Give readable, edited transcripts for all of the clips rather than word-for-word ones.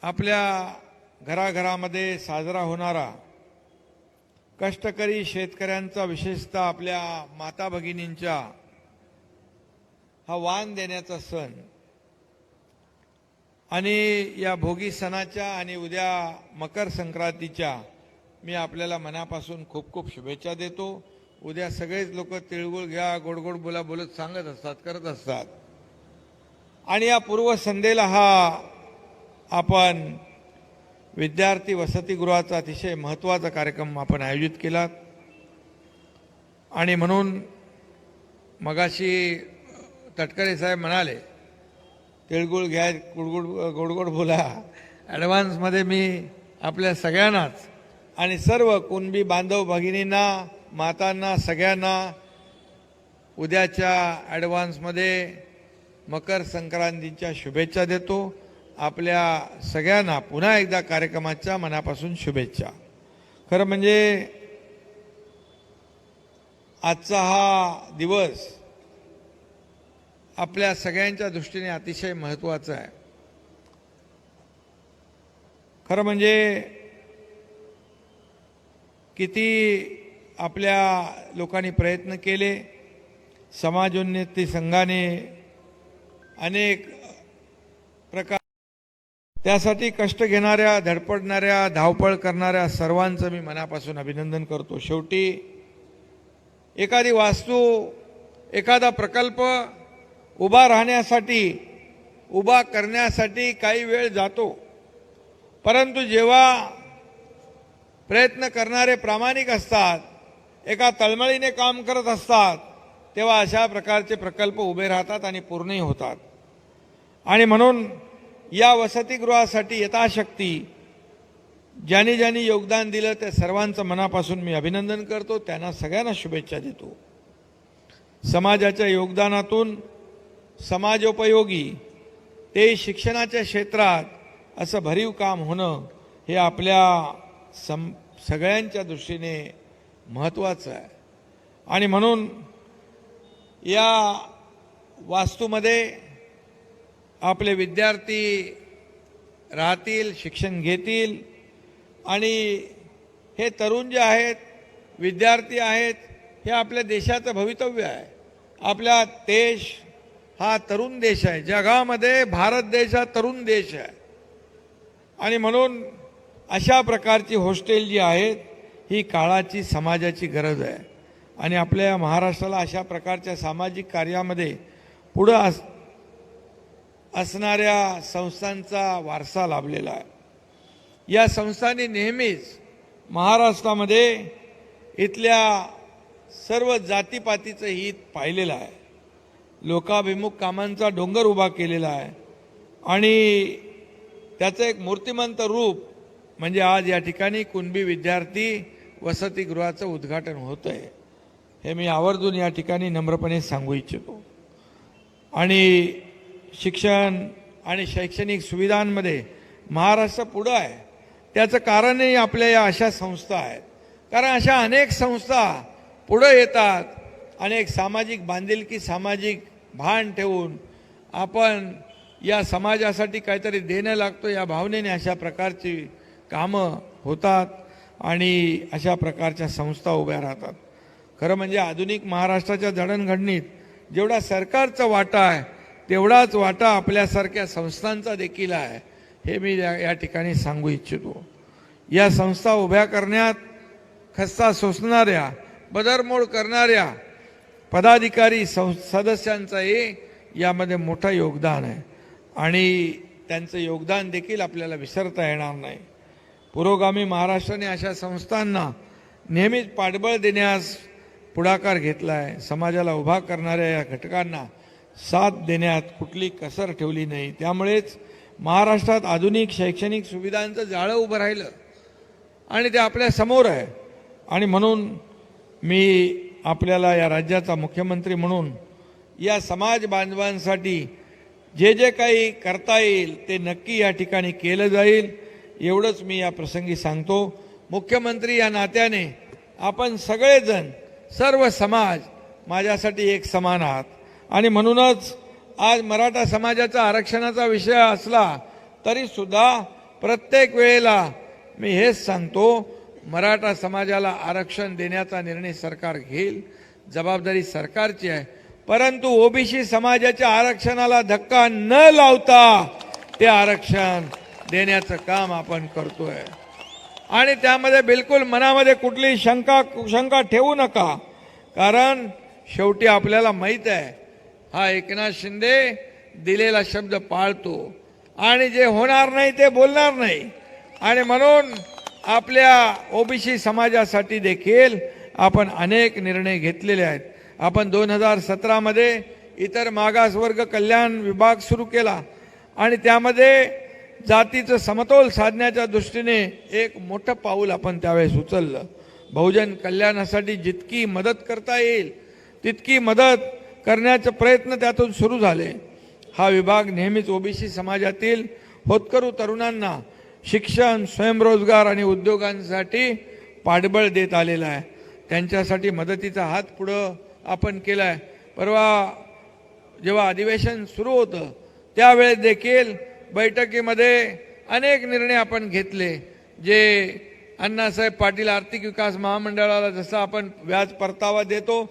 आपल्या घराघरामध्ये साजरा होणारा कष्टकरी शेतकऱ्यांचा, विशेषतः आपल्या माता भगिनींच्या हा वाण देण्याचा सण आणि या भोगी सणाच्या आणि उद्या मकर संक्रांतीच्या मी आपल्याला मनापासून खूप खूप शुभेच्छा देतो। उद्या सगळेच लोक तिळगुळ घ्या, गोडगोड बोला बोलत सांगत असतात, करत असतात आणि या पूर्वसंध्येला हा आपण विद्यार्थी वसतिगृहाचा अतिशय महत्त्वाचा कार्यक्रम आपण आयोजित केला आणि म्हणून मगाशी तटकरे साहेब म्हणाले तिळगुळ घ्या, गोडगोड बोला। ॲडव्हान्समध्ये मी आपल्या सगळ्यांनाच आणि सर्व कुणबी बांधव भगिनींना, मातांना, सगळ्यांना उद्याच्या ॲडव्हान्समध्ये मकर संक्रांतीच्या शुभेच्छा देतो। आपल्या सगळ्यांना पुन्हा एकदा कार्यक्रमाच्या मनापासून शुभेच्छा। खरं म्हणजे आजचा हा दिवस आपल्या सगळ्यांच्या दृष्टीने अतिशय महत्त्वाचा आहे। खरं म्हणजे किती आपल्या लोकांनी प्रयत्न केले, समाजोन्नती संघाने अनेक प्रकार त्यासाठी कष्ट घेणाऱ्या, धडपडणाऱ्या, धावपळ करणाऱ्या सर्वांचं मी मनापासून अभिनंदन करतो। शेवटी एखादी वास्तू, एखादा प्रकल्प उभा राहण्यासाठी, उभा करण्यासाठी काही वेळ जातो, परंतु जेव्हा प्रयत्न करणारे प्रामाणिक असतात, एका तळमळीने काम करत असतात, तेव्हा अशा प्रकारचे प्रकल्प उभे राहतात आणि पूर्णही होतात। आणि म्हणून या वसतिगृहासाठी यथाशक्ती ज्यांनी ज्यांनी योगदान दिलं त्या सर्वांचं मनापासून मी अभिनंदन करतो, त्यांना सगळ्यांना शुभेच्छा देतो। समाजाच्या योगदानातून समाजोपयोगी ते शिक्षणाच्या क्षेत्रात असं भरीव काम होणं हे आपल्या सगळ्यांच्या दृष्टीने महत्त्वाचं आहे। आणि म्हणून या वास्तूमध्ये आपले विद्यार्थी राहतील, शिक्षण घेतील आणि हे तरुण जे आहेत, विद्यार्थी आहेत, हे आपल्या देशाचं भवितव्य आहे। आपला देश हा तरुण देश आहे, जगामध्ये भारत देश हा तरुण देश आहे आणि म्हणून अशा प्रकारची हॉस्टेल जी आहेत ही काळाची, समाजाची गरज आहे आणि आपल्या महाराष्ट्राला अशा प्रकारच्या सामाजिक कार्यामध्ये पुढं असणाऱ्या संस्थांचा वारसा लाभलेला आहे। या संस्थांनी नेहमीच महाराष्ट्रामध्ये इथल्या सर्व जातीपातीचं हित पाहिलेलं आहे, लोकाभिमुख कामांचा डोंगर उभा केलेला आहे आणि त्याचं एक मूर्तिमंत रूप म्हणजे आज या ठिकाणी कुणबी विद्यार्थी वसतिगृहाचं उद्घाटन होतं आहे, हे मी आवर्जून या ठिकाणी नम्रपणे सांगू इच्छितो। आणि शिक्षण आणि शैक्षणिक सुविधांमध्ये महाराष्ट्र पुढं आहे, त्याचं कारणही आपल्या या अशा संस्था आहेत। कारण अशा अनेक संस्था पुढं येतात, अनेक सामाजिक बांधिलकी, सामाजिक भान ठेवून आपण या समाजासाठी काहीतरी देणं लागतो या भावनेने अशा प्रकारची कामं होतात आणि अशा प्रकारच्या संस्था उभ्या राहतात। खरं म्हणजे आधुनिक महाराष्ट्राच्या जडणघडणीत जेवढा सरकारचा वाटा आहे तेवढाच वाटा आपल्यासारख्या संस्थांचा देखील आहे, हे मी या ठिकाणी सांगू इच्छितो। या संस्था उभ्या करण्यात खस्ता सोसणाऱ्या, बदरमोड करणाऱ्या पदाधिकारी सदस्यांचंही यामध्ये मोठं योगदान आहे आणि त्यांचं योगदान देखील आपल्याला विसरता येणार नाही। पुरोगामी महाराष्ट्राने अशा संस्थांना नेहमीच पाठबळ देण्यास पुढाकार घेतला आहे। समाजाला उभा करणाऱ्या या घटकांना साथ देण्यात कुठली कसर ठेवली नाही। त्यामुळेच महाराष्ट्रात आधुनिक शैक्षणिक सुविधांचं जाळं उभं राहिलं आणि ते आपल्या समोर आहे। आणि म्हणून मी आपल्याला या राज्याचा मुख्यमंत्री म्हणून या समाज बांधवांसाठी जे जे काही करता येईल ते नक्की या ठिकाणी केलं जाईल, एवढंच मी या प्रसंगी सांगतो। मुख्यमंत्री या नात्याने आपण सगळेजण, सर्व समाज माझ्यासाठी एक समान आहात आणि म्हणूनच आज मराठा समाजाचा आरक्षणाचा विषय असला तरी सुद्धा प्रत्येक वेळेला मी हेच सांगतो, मराठा समाजाला आरक्षण देण्याचा निर्णय सरकार घेईल, जबाबदारी सरकारची आहे, परंतु ओबीसी समाजाच्या आरक्षणाला धक्का न लावता ते आरक्षण देण्याचं काम आपण करतोय. आणि त्यामध्ये बिलकुल मनामध्ये कुठलीही शंका ठेवू नका, कारण शेवटी आपल्याला माहित आहे हा एकनाथ शिंदे दिलेला शब्द पाळतो आणि जे होणार नाही ते बोलणार नाही. आणि म्हणून आपल्या ओबीसी समाजासाठी देखील आपण अनेक निर्णय घेतलेले आहेत. आपण 2017 मध्ये इतर मागासवर्ग कल्याण विभाग सुरू केला आणि त्यामध्ये जातीचं समतोल साधण्याच्या दृष्टीने एक मोठं पाऊल आपण त्यावेळेस उचललं. बहुजन कल्याणासाठी जितकी मदत करता येईल तितकी मदत करण्याचे प्रयत्न त्यातून सुरू झाले. हा विभाग नेहमीच ओबीसी समाजातील होतकरू तरुणांना शिक्षण, स्वयंरोजगार आणि उद्योगांसाठी पाठबळ देत आलेला आहे. त्यांच्यासाठी मदतीचा हात पुढं आपण केला आहे. परवा जेव्हा अधिवेशन सुरू होतं त्यावेळेस देखील बैठकीमध्ये अनेक निर्णय आपण घेतले. जे अण्णासाहेब पाटील आर्थिक विकास महामंडळाला जसं आपण व्याज परतावा देतो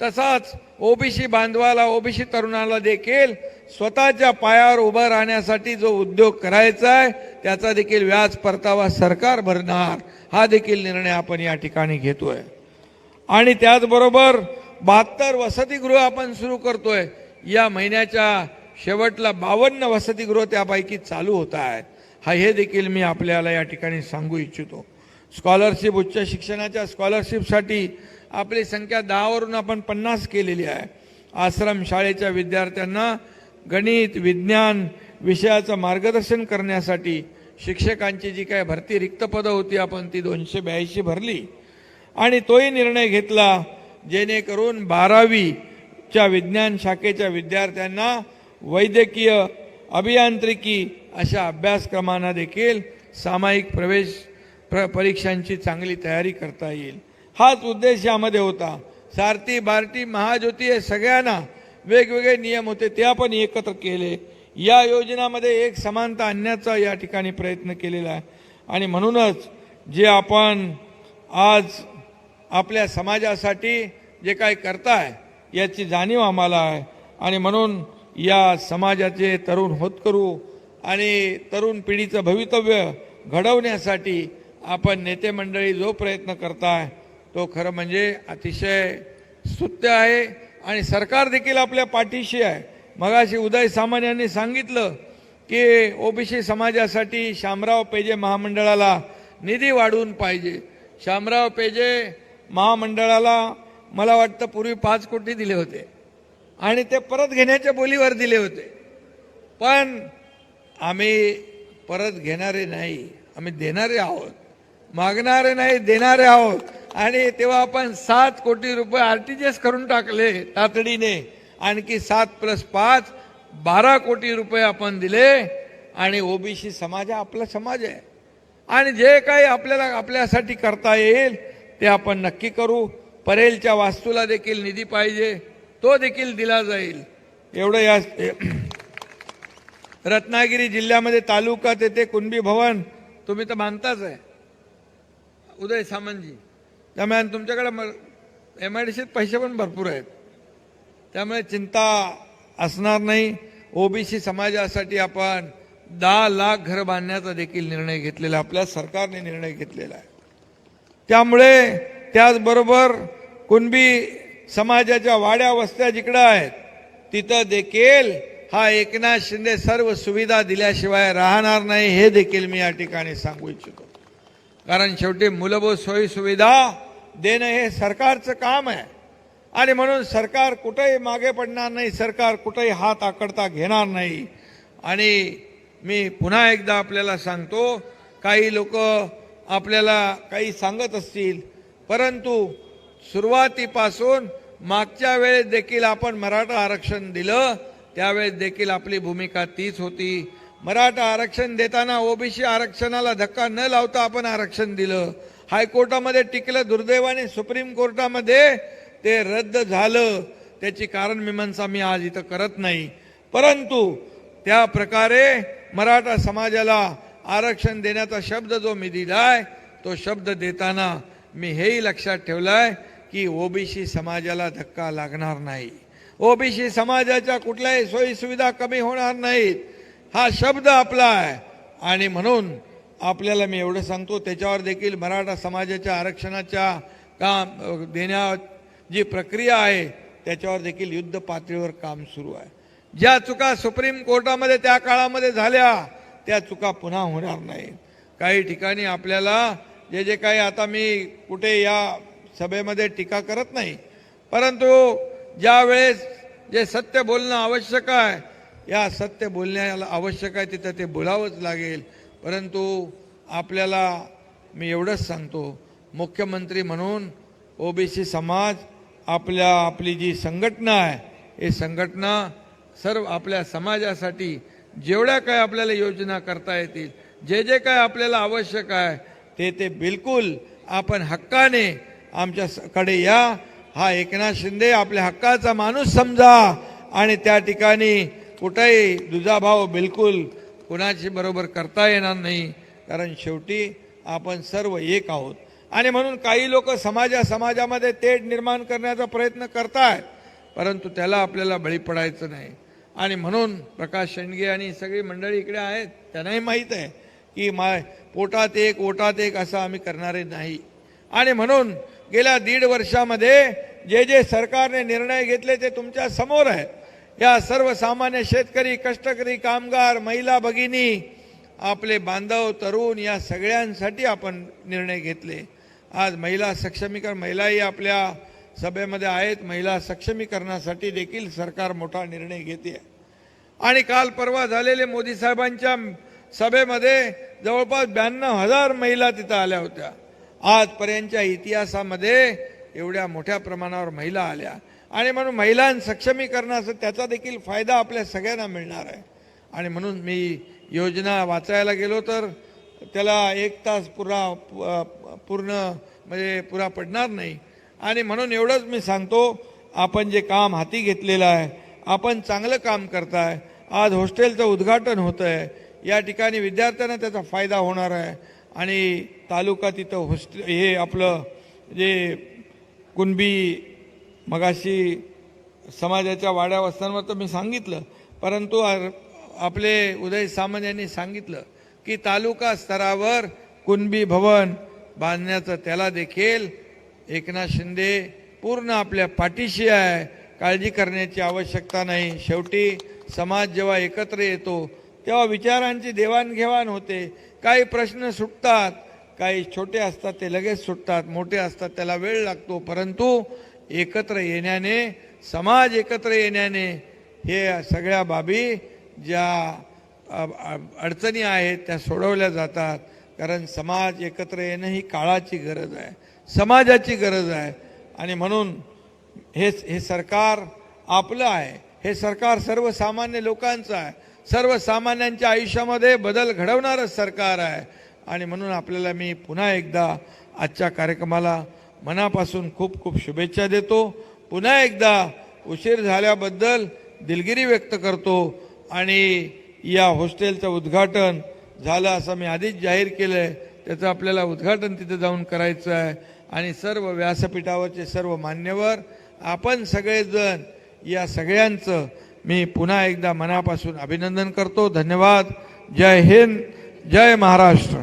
तसाच ओबीसी बांधवाला, ओबीसी तरुणाला देखील स्वतःच्या पायावर उभं राहण्यासाठी जो उद्योग करायचा आहे त्याचा देखील व्याज परतावा सरकार भरणार, हा देखील निर्णय आपण या ठिकाणी घेतोय. आणि त्याचबरोबर 72 वसतिगृह आपण सुरू करतोय. या महिन्याच्या शेवटला 52 वसतिगृह त्यापैकी चालू होत आहेत. हे देखील मी आपल्याला या ठिकाणी सांगू इच्छितो. स्कॉलरशिप, उच्च शिक्षणाच्या स्कॉलरशिपसाठी आपली संख्या 10 वरून आपण 50 केलेली आहे. आश्रम शाळेच्या विद्यार्थ्यांना गणित, विज्ञान विषयाचं मार्गदर्शन करण्यासाठी शिक्षकांची जी काय भरती रिक्त पदं होती आपण ती 282 भरली. आणि तोही निर्णय घेतला जेणेकरून 12वीच्या विज्ञान शाखेच्या विद्यार्थ्यांना वैद्यकीय, अभियांत्रिकी अशा अभ्यासक्रमांना देखील सामायिक प्रवेश परीक्षांची चांगली तयारी करता येईल. हाच उद्देश यामध्ये होता. सारथी, बार्टी, महाज्योती हे सगळ्यांना वेगवेगळे नियम होते ते आपण एकत्र केले. या योजनामध्ये एक समानता आणण्याचा या ठिकाणी प्रयत्न केलेला आहे. आणि म्हणूनच जे आपण आज आपल्या समाजासाठी जे काही करताय याची जाणीव आम्हाला आहे. आणि म्हणून या समाजाचे तरुण होतकरू आणि तरुण पिढीचं भवितव्य घडवण्यासाठी आपण नेते मंडळी जो प्रयत्न करताय तो खरं म्हणजे अतिशय स्तुत्य आहे. आणि सरकार देखील आपल्या पाठीशी आहे. मगाशी उदय सामंत यांनी सांगितलं की ओबीसी समाजासाठी शामराव पेजे महामंडळाला निधी वाढवून पाहिजे. शामराव पेजे महामंडळाला मला वाटतं पूर्वी 5 कोटी दिले होते आणि ते परत घेण्याच्या बोलीवर दिले होते. पण आम्ही परत घेणारे नाही, आम्ही देणारे आहोत. मागणारे नाही, देणारे आहोत. आणि तेव्हा आपण 7 कोटी रुपये आरटीजीएस करून टाकले तातडीने. आणखी 7 + 5 12 कोटी रुपये आपण दिले. आणि ओबीसी समाज हा आपला समाज आहे आणि जे काही आपल्याला आपल्यासाठी करता येईल ते आपण नक्की करू. परेलच्या वास्तूला देखील निधी पाहिजे, तो देखील दिला जाईल. एवढं या रत्नागिरी जिल्ह्यामध्ये तालुक्यात येते कुणबी भवन, तुम्ही तर मानताच आहे उदय सामंतजी. त्यामुळे तुमच्याकडे MIDCत पैसे पण भरपूर आहेत, त्यामुळे चिंता असणार नाही. ओबीसी समाजासाठी आपण 10 लाख घर बांधण्याचा देखील निर्णय घेतलेला, आपल्या सरकारने निर्णय घेतलेला आहे. त्यामुळे त्याचबरोबर कुणबी समाजाच्या वाड्या वस्त्या जिकडं आहेत तिथं देखील हा एकनाथ शिंदे सर्व सुविधा दिल्याशिवाय राहणार नाही, हे देखील मी या ठिकाणी सांगू इच्छितो. कारण शेवटी मूलभूत सोयी सुविधा देणं हे सरकारचं काम आहे. आणि म्हणून सरकार कुठेही मागे पडणार नाही, सरकार कुठेही हात आकडता घेणार नाही. आणि मी पुन्हा एकदा आपल्याला सांगतो, काही लोक आपल्याला काही सांगत असतील, परंतु सुरुवातीपासून मागच्या वेळेस देखील आपण मराठा आरक्षण दिलं त्यावेळेस देखील आपली भूमिका तीच होती. मराठा आरक्षण देताना ओबीसी आरक्षणाला धक्का न लावता आपण आरक्षण दिलं. हायकोर्टामध्ये टिकलं, दुर्दैवाने सुप्रीम कोर्टामध्ये ते रद्द झालं. त्याची कारण मीमांसा मी आज इथं करत नाही, परंतु त्या प्रकारे मराठा समाजाला आरक्षण देण्याचा शब्द जो मी दिलाय तो शब्द देताना मी हेही लक्षात ठेवलाय की ओबीसी समाजाला धक्का लागणार नाही, ओबीसी समाजाच्या कुठल्याही सोयी सुविधा कमी होणार नाहीत, हा शब्द आपला आहे. आणि म्हणून आपल्याला मी एवढं सांगतो, त्याच्यावर देखील मराठा समाजाच्या आरक्षणाच्या काम देण्या जी प्रक्रिया आहे त्याच्यावर देखील युद्ध पातळीवर काम सुरू आहे. ज्या चुका सुप्रीम कोर्टामध्ये त्या काळामध्ये झाल्या त्या चुका पुन्हा होणार नाही. काही ठिकाणी आपल्याला जे काही आता मी कुठे या सभेमध्ये टीका करत नाही, परंतु ज्या वेळेस जे सत्य बोलणं आवश्यक आहे, या सत्य बोलण्याला आवश्यक आहे तिथं ते बोलावंच लागेल. परंतु आपल्याला मी एवढंच सांगतो, मुख्यमंत्री म्हणून ओबीसी समाज आपली जी संघटना आहे, हे संघटना सर्व आपल्या समाजासाठी जेवढ्या काय आपल्याला योजना करता येतील, जे काय आपल्याला आवश्यक आहे ते बिलकुल आपण हक्काने आमच्याकडे या. हा एकनाथ शिंदे आपल्या हक्काचा माणूस समजा आणि त्या ठिकाणी कुठेही दुजाभाव बिलकुल कुणाची बरोबर करता येणार नाही, कारण शेवटी आपण सर्व एक आहोत. आणि म्हणून काही लोक समाजामध्ये तेढ निर्माण करण्याचा प्रयत्न करतायत, परंतु त्याला आपल्याला बळी पडायचं नाही. आणि म्हणून प्रकाश शेंडगे आणि सगळी मंडळी इकडे आहेत, त्यांनाही माहीत आहे की पोटात एक ओटात एक असं आम्ही करणारे नाही. आणि म्हणून गेल्या 1.5 वर्षामध्ये जे सरकारने निर्णय घेतले ते तुमच्या समोर आहेत. या सर्वसामान्य शेतकरी, कष्टकरी, कामगार, महिला भगिनी, आपले बांधव, तरुण या सगळ्यांसाठी आपण निर्णय घेतले. आज महिला सक्षमीकरण, महिलाही आपल्या सभेमध्ये आहेत, महिला सक्षमीकरणासाठी देखील सरकार मोठा निर्णय घेते. आणि काल परवा झालेले मोदी साहेबांच्या सभेमध्ये जवळपास 92,000 महिला तिथं आल्या होत्या. आजपर्यंतच्या इतिहासामध्ये एवढ्या मोठ्या प्रमाणावर महिला आल्या. आणि म्हणून महिलां सक्षमीकरणाचा त्याचा देखील फायदा आपल्या सगळ्यांना मिळणार आहे. आणि म्हणून मी योजना वाचायला गेलो तर त्याला 1 तास पूर्ण म्हणजे पुरा पडणार नाही. आणि म्हणून एवढंच मी सांगतो, आपण जे काम हाती घेतलेलं आहे, आपण चांगलं काम करताय. आज हॉस्टेलचं उद्घाटन होतं आहे, या ठिकाणी विद्यार्थ्यांना त्याचा फायदा होणार आहे. आणि तालुका तिथं हे आपलं जे कुणबी मगाशी समाजाच्या वाड्या वस्त्यांवर तर मी सांगितलं, परंतु आपले उदय सामंत यांनी सांगितलं की तालुका स्तरावर कुणबी भवन बांधण्याचं त्याला देखील एकनाथ शिंदे पूर्ण आपल्या पाठीशी आहे, काळजी करण्याची आवश्यकता नाही. शेवटी समाज जेव्हा एकत्र येतो तेव्हा विचारांची देवाणघेवाण होते. काही प्रश्न सुटतात, काही छोटे असतात ते लगेच सुटतात, मोठे असतात त्याला वेळ लागतो. परंतु एकत्र येण्याने, समाज एकत्र येण्याने हे सगळ्या बाबी ज्या अडचणी आहेत त्या सोडवल्या जातात. कारण समाज एकत्र येणं ही काळाची गरज आहे, समाजाची गरज आहे. आणि म्हणून हे सरकार आपलं आहे, हे सरकार सर्वसामान्य लोकांचं आहे, सर्वसामान्यांच्या आयुष्यामध्ये बदल घडवणारं सरकार आहे. आणि म्हणून आपल्याला मी पुन्हा एकदा आजच्या कार्यक्रमाला मनापासून खूप खूप शुभेच्छा देतो. पुन्हा एकदा उशीर झाल्याबद्दल दिलगिरी व्यक्त करतो. आणि या हॉस्टेलचं उद्घाटन झालं असं मी आधीच जाहीर केलं आहे, त्याचं आपल्याला उद्घाटन तिथे जाऊन करायचं आहे. आणि सर्व व्यासपीठावरचे सर्व मान्यवर, आपण सगळेजण, या सगळ्यांचं मी पुन्हा एकदा मनापासून अभिनंदन करतो. धन्यवाद. जय हिंद, जय महाराष्ट्र.